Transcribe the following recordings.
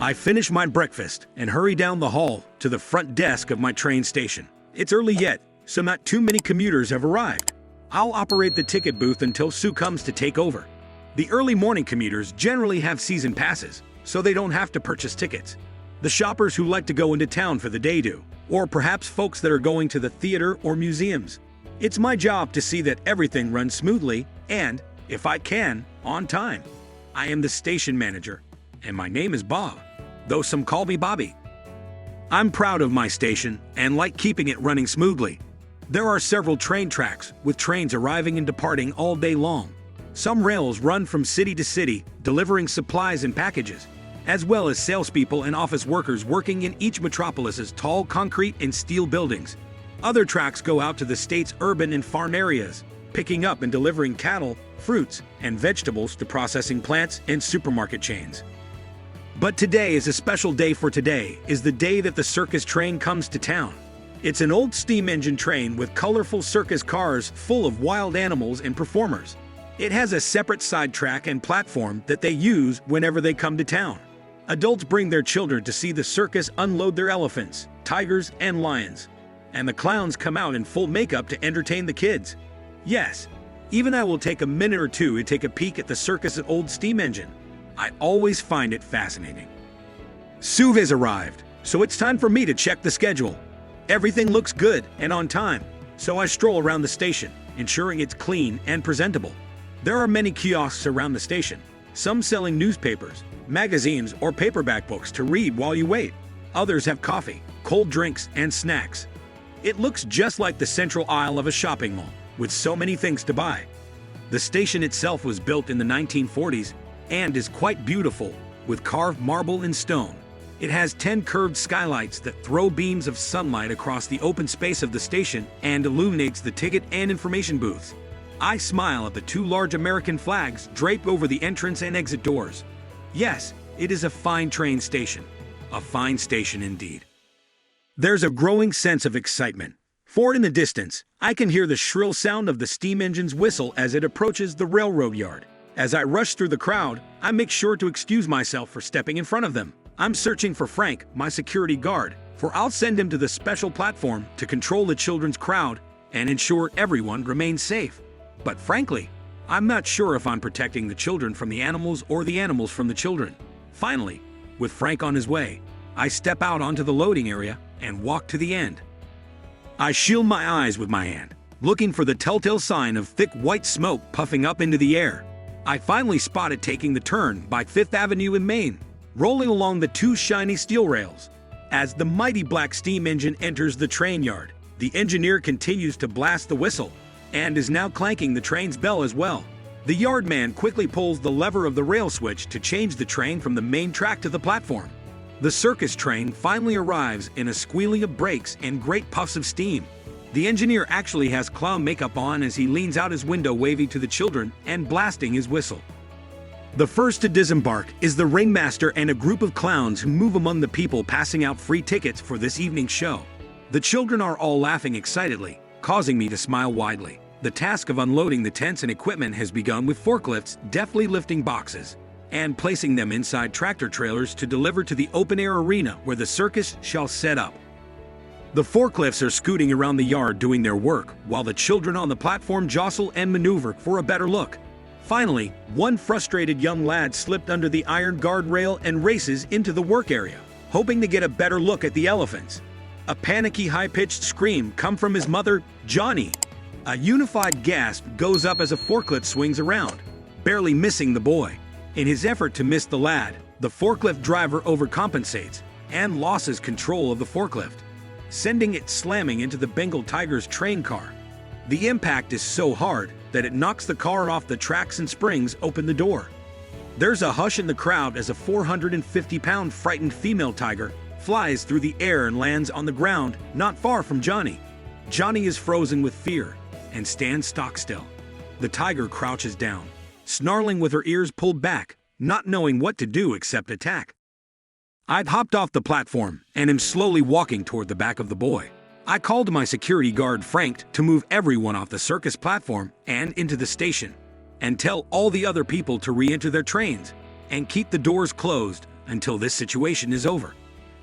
I finish my breakfast and hurry down the hall to the front desk of my train station. It's early yet, so not too many commuters have arrived. I'll operate the ticket booth until Sue comes to take over. The early morning commuters generally have season passes, so they don't have to purchase tickets. The shoppers who like to go into town for the day do, or perhaps folks that are going to the theater or museums. It's my job to see that everything runs smoothly and, if I can, on time. I am the station manager, and my name is Bob, though some call me Bobby. I'm proud of my station and like keeping it running smoothly. There are several train tracks, with trains arriving and departing all day long. Some rails run from city to city, delivering supplies and packages, as well as salespeople and office workers working in each metropolis's tall concrete and steel buildings. Other tracks go out to the state's urban and farm areas, picking up and delivering cattle, fruits, and vegetables to processing plants and supermarket chains. But today is a special day, for today is the day that the circus train comes to town. It's an old steam engine train with colorful circus cars full of wild animals and performers. It has a separate side track and platform that they use whenever they come to town. Adults bring their children to see the circus unload their elephants, tigers, and lions. And the clowns come out in full makeup to entertain the kids. Yes, even I will take a minute or two to take a peek at the circus' old steam engine. I always find it fascinating. Sue has arrived, so it's time for me to check the schedule. Everything looks good and on time, so I stroll around the station, ensuring it's clean and presentable. There are many kiosks around the station, some selling newspapers, magazines, or paperback books to read while you wait. Others have coffee, cold drinks, and snacks. It looks just like the central aisle of a shopping mall, with so many things to buy. The station itself was built in the 1940s and is quite beautiful, with carved marble and stone. It has 10 curved skylights that throw beams of sunlight across the open space of the station and illuminates the ticket and information booths. I smile at the two large American flags draped over the entrance and exit doors. Yes, it is a fine train station. A fine station indeed. There's a growing sense of excitement, for in the distance, I can hear the shrill sound of the steam engine's whistle as it approaches the railroad yard. As I rush through the crowd, I make sure to excuse myself for stepping in front of them. I'm searching for Frank, my security guard, for I'll send him to the special platform to control the children's crowd and ensure everyone remains safe. But frankly, I'm not sure if I'm protecting the children from the animals or the animals from the children. Finally, with Frank on his way, I step out onto the loading area and walk to the end. I shield my eyes with my hand, looking for the telltale sign of thick white smoke puffing up into the air. I finally spot it taking the turn by 5th Avenue in Maine, rolling along the two shiny steel rails. As the mighty black steam engine enters the train yard, the engineer continues to blast the whistle, and is now clanking the train's bell as well. The yardman quickly pulls the lever of the rail switch to change the train from the main track to the platform. The circus train finally arrives in a squealing of brakes and great puffs of steam. The engineer actually has clown makeup on as he leans out his window waving to the children and blasting his whistle. The first to disembark is the ringmaster and a group of clowns who move among the people passing out free tickets for this evening's show. The children are all laughing excitedly, causing me to smile widely. The task of unloading the tents and equipment has begun, with forklifts deftly lifting boxes and placing them inside tractor trailers to deliver to the open-air arena where the circus shall set up. The forklifts are scooting around the yard doing their work, while the children on the platform jostle and maneuver for a better look. Finally, one frustrated young lad slipped under the iron guardrail and races into the work area, hoping to get a better look at the elephants. A panicky, high-pitched scream comes from his mother, Johnny. A unified gasp goes up as a forklift swings around, barely missing the boy. In his effort to miss the lad, the forklift driver overcompensates and loses control of the forklift, sending it slamming into the Bengal Tiger's train car. The impact is so hard that it knocks the car off the tracks and springs open the door. There's a hush in the crowd as a 450-pound frightened female tiger flies through the air and lands on the ground not far from Johnny. Johnny is frozen with fear and stands stock still. The tiger crouches down, snarling with her ears pulled back, not knowing what to do except attack. I've hopped off the platform and am slowly walking toward the back of the boy. I called my security guard Frank to move everyone off the circus platform and into the station, and tell all the other people to re-enter their trains and keep the doors closed until this situation is over.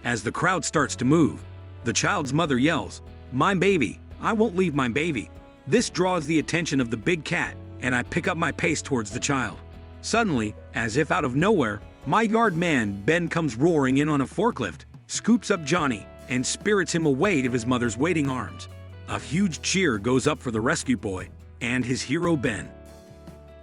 As the crowd starts to move, the child's mother yells, "My baby, I won't leave my baby." This draws the attention of the big cat, and I pick up my pace towards the child. Suddenly, as if out of nowhere, my yard man, Ben, comes roaring in on a forklift, scoops up Johnny, and spirits him away to his mother's waiting arms. A huge cheer goes up for the rescue boy and his hero Ben.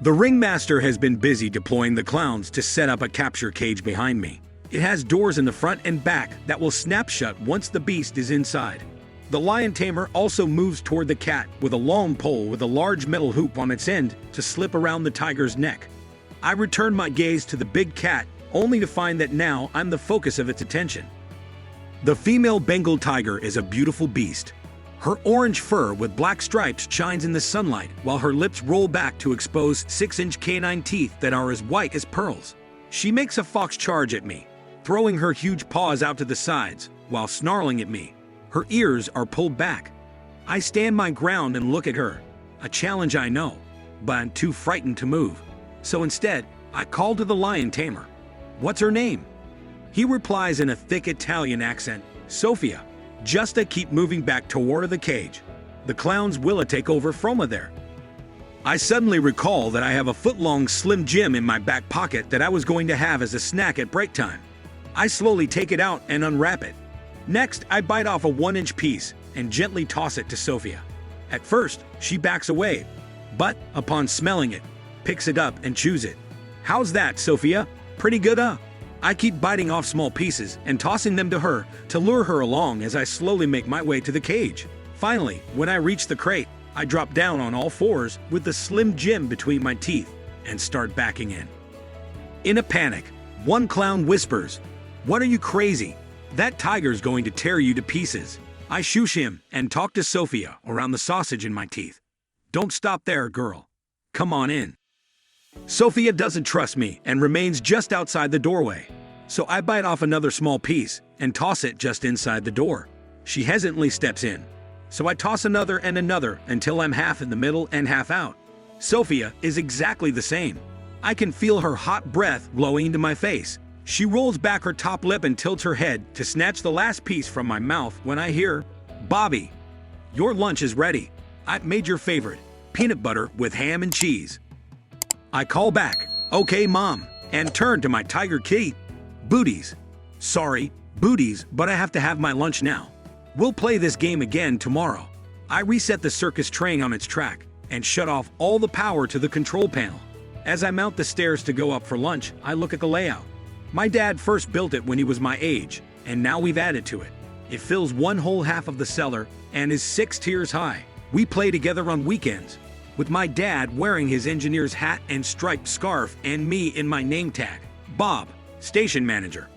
The ringmaster has been busy deploying the clowns to set up a capture cage behind me. It has doors in the front and back that will snap shut once the beast is inside. The lion tamer also moves toward the cat with a long pole with a large metal hoop on its end to slip around the tiger's neck. I return my gaze to the big cat, only to find that now I'm the focus of its attention. The female Bengal tiger is a beautiful beast. Her orange fur with black stripes shines in the sunlight, while her lips roll back to expose 6-inch canine teeth that are as white as pearls. She makes a fox charge at me, throwing her huge paws out to the sides, while snarling at me. Her ears are pulled back. I stand my ground and look at her. A challenge, I know, but I'm too frightened to move. So instead, I call to the lion tamer. "What's her name?" He replies in a thick Italian accent, "Sophia." Just to keep moving back toward the cage. The clowns will take over from there. I suddenly recall that I have a foot-long Slim Jim in my back pocket that I was going to have as a snack at break time. I slowly take it out and unwrap it. Next, I bite off a 1-inch piece and gently toss it to Sophia. At first, she backs away, but upon smelling it, picks it up and chews it. "How's that, Sophia? Pretty good, huh?" I keep biting off small pieces and tossing them to her to lure her along as I slowly make my way to the cage. Finally, when I reach the crate, I drop down on all fours with the Slim Jim between my teeth and start backing in. In a panic, one clown whispers, "What, are you crazy? That tiger's going to tear you to pieces." I shoosh him and talk to Sophia around the sausage in my teeth. "Don't stop there, girl. Come on in." Sophia doesn't trust me and remains just outside the doorway. So I bite off another small piece and toss it just inside the door. She hesitantly steps in. So I toss another and another until I'm half in the middle and half out. Sophia is exactly the same. I can feel her hot breath blowing into my face. She rolls back her top lip and tilts her head to snatch the last piece from my mouth when I hear, "Bobby, your lunch is ready. I've made your favorite, peanut butter with ham and cheese." I call back, "Okay, Mom," and turn to my tiger kitty, Booties. "Sorry, Booties, but I have to have my lunch now. We'll play this game again tomorrow." I reset the circus train on its track and shut off all the power to the control panel. As I mount the stairs to go up for lunch, I look at the layout. My dad first built it when he was my age, and now we've added to it. It fills one whole half of the cellar and is 6 tiers high. We play together on weekends, with my dad wearing his engineer's hat and striped scarf and me in my name tag, Bob, station manager.